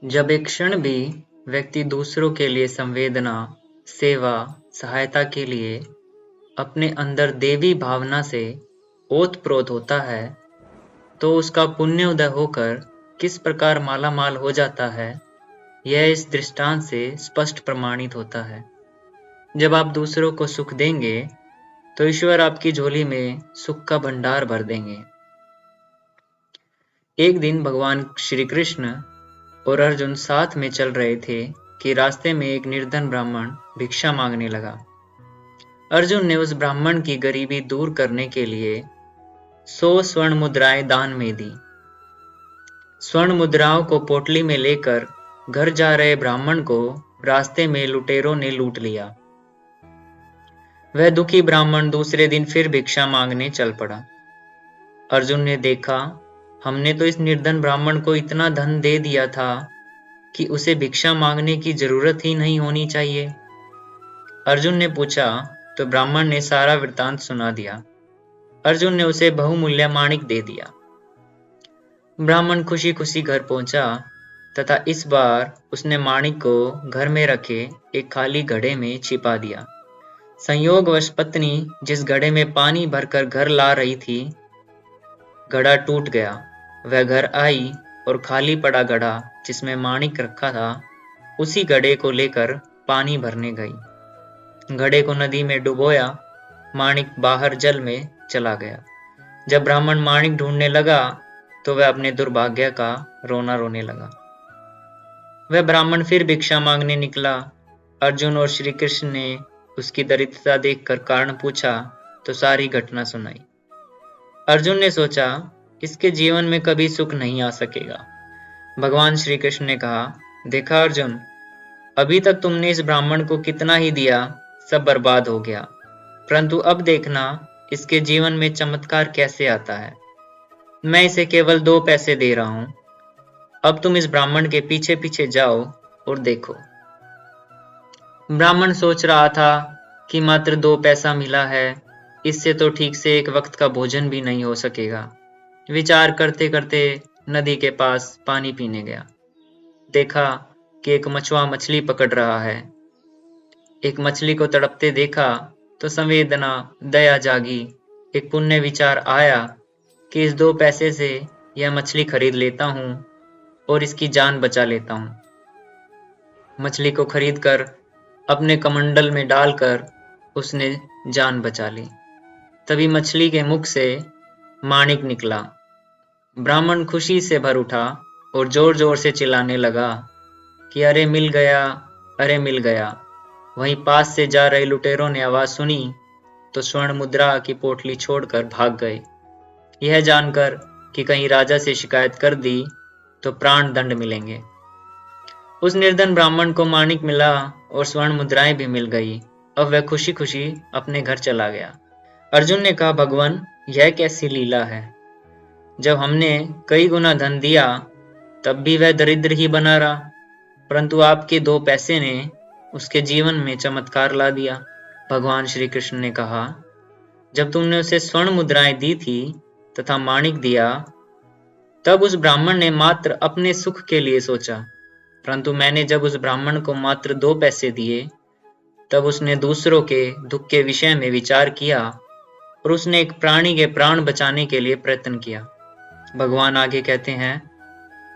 जब एक क्षण भी व्यक्ति दूसरों के लिए संवेदना, सेवा, सहायता के लिए अपने अंदर देवी भावना से ओत-प्रोत होता है, तो उसका पुण्य उदय होकर किस प्रकार मालामाल हो जाता है, यह इस दृष्टांत से स्पष्ट प्रमाणित होता है। जब आप दूसरों को सुख देंगे, तो ईश्वर आपकी झोली में सुख का भंडार भर देंगे। एक दिन भगवान श्री कृष्ण और अर्जुन साथ में चल रहे थे कि रास्ते में एक निर्धन ब्राह्मण भिक्षा मांगने लगा। अर्जुन ने उस ब्राह्मण की गरीबी दूर करने के लिए 100 स्वर्ण मुद्राएं दान में दी। स्वर्ण मुद्राओं को पोटली में लेकर घर जा रहे ब्राह्मण को रास्ते में लुटेरों ने लूट लिया। वह दुखी ब्राह्मण दूसरे दिन फिर भिक्षा मांगने चल पड़ा। अर्जुन ने देखा, हमने तो इस निर्धन ब्राह्मण को इतना धन दे दिया था कि उसे भिक्षा मांगने की जरूरत ही नहीं होनी चाहिए। अर्जुन ने पूछा तो ब्राह्मण ने सारा वृत्तांत सुना दिया। अर्जुन ने उसे बहुमूल्य माणिक दे दिया। ब्राह्मण खुशी खुशी घर पहुंचा तथा इस बार उसने माणिक को घर में रखे एक खाली घड़े में छिपा दिया। संयोगवश पत्नी जिस घड़े में पानी भरकर घर ला रही थी, घड़ा टूट गया। वह घर आई और खाली पड़ा घड़ा जिसमें माणिक रखा था, उसी घड़े को लेकर पानी भरने गई। घड़े को नदी में डुबोया, माणिक बाहर जल में चला गया। जब ब्राह्मण माणिक ढूंढने लगा तो वह अपने दुर्भाग्य का रोना रोने लगा। वह ब्राह्मण फिर भिक्षा मांगने निकला। अर्जुन और श्री कृष्ण ने उसकी दरिद्रता देखकर कारण पूछा तो सारी घटना सुनाई। अर्जुन ने सोचा, इसके जीवन में कभी सुख नहीं आ सकेगा। भगवान श्री कृष्ण ने कहा, देखा अर्जुन, अभी तक तुमने इस ब्राह्मण को कितना ही दिया, सब बर्बाद हो गया, परंतु अब देखना इसके जीवन में चमत्कार कैसे आता है। मैं इसे केवल 2 पैसे दे रहा हूं। अब तुम इस ब्राह्मण के पीछे पीछे जाओ और देखो। ब्राह्मण सोच रहा था कि मात्र 2 पैसा मिला है, इससे तो ठीक से एक वक्त का भोजन भी नहीं हो सकेगा। विचार करते करते नदी के पास पानी पीने गया। देखा कि एक मछुआ मछली पकड़ रहा है। एक मछली को तड़पते देखा तो संवेदना, दया जागी। एक पुण्य विचार आया कि इस 2 पैसे से यह मछली खरीद लेता हूं और इसकी जान बचा लेता हूं। मछली को खरीदकर अपने कमंडल में डालकर उसने जान बचा ली। तभी मछली के मुख से माणिक निकला। ब्राह्मण खुशी से भर उठा और जोर जोर से चिल्लाने लगा कि अरे मिल गया, अरे मिल गया। वहीं पास से जा रहे लुटेरों ने आवाज सुनी तो स्वर्ण मुद्रा की पोटली छोड़कर भाग गए, यह जानकर कि कहीं राजा से शिकायत कर दी तो प्राण दंड मिलेंगे। उस निर्धन ब्राह्मण को माणिक मिला और स्वर्ण मुद्राएं भी मिल गई। अब वह खुशी खुशी अपने घर चला गया। अर्जुन ने कहा, भगवान, यह कैसी लीला है। जब हमने कई गुना धन दिया तब भी वह दरिद्र ही बना रहा, परंतु आपके 2 पैसे ने उसके जीवन में चमत्कार ला दिया। भगवान श्री कृष्ण ने कहा, जब तुमने उसे स्वर्ण मुद्राएं दी थी तथा माणिक दिया, तब उस ब्राह्मण ने मात्र अपने सुख के लिए सोचा, परंतु मैंने जब उस ब्राह्मण को मात्र 2 पैसे दिए, तब उसने दूसरों के दुख के विषय में विचार किया और उसने एक प्राणी के प्राण बचाने के लिए प्रयत्न किया। भगवान आगे कहते हैं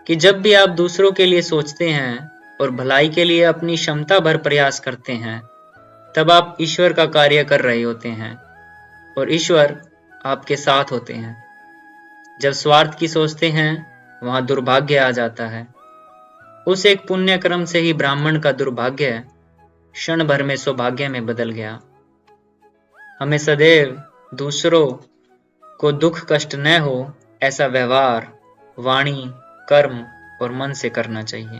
कि जब भी आप दूसरों के लिए सोचते हैं और भलाई के लिए अपनी क्षमता भर प्रयास करते हैं, तब आप ईश्वर का कार्य कर रहे होते हैं और ईश्वर आपके साथ होते हैं। जब स्वार्थ की सोचते हैं, वहां दुर्भाग्य आ जाता है। उस एक पुण्य कर्म से ही ब्राह्मण का दुर्भाग्य क्षण भर में सौभाग्य में बदल गया। हमें सदैव दूसरों को दुख कष्ट न हो, ऐसा व्यवहार, वाणी, कर्म और मन से करना चाहिए।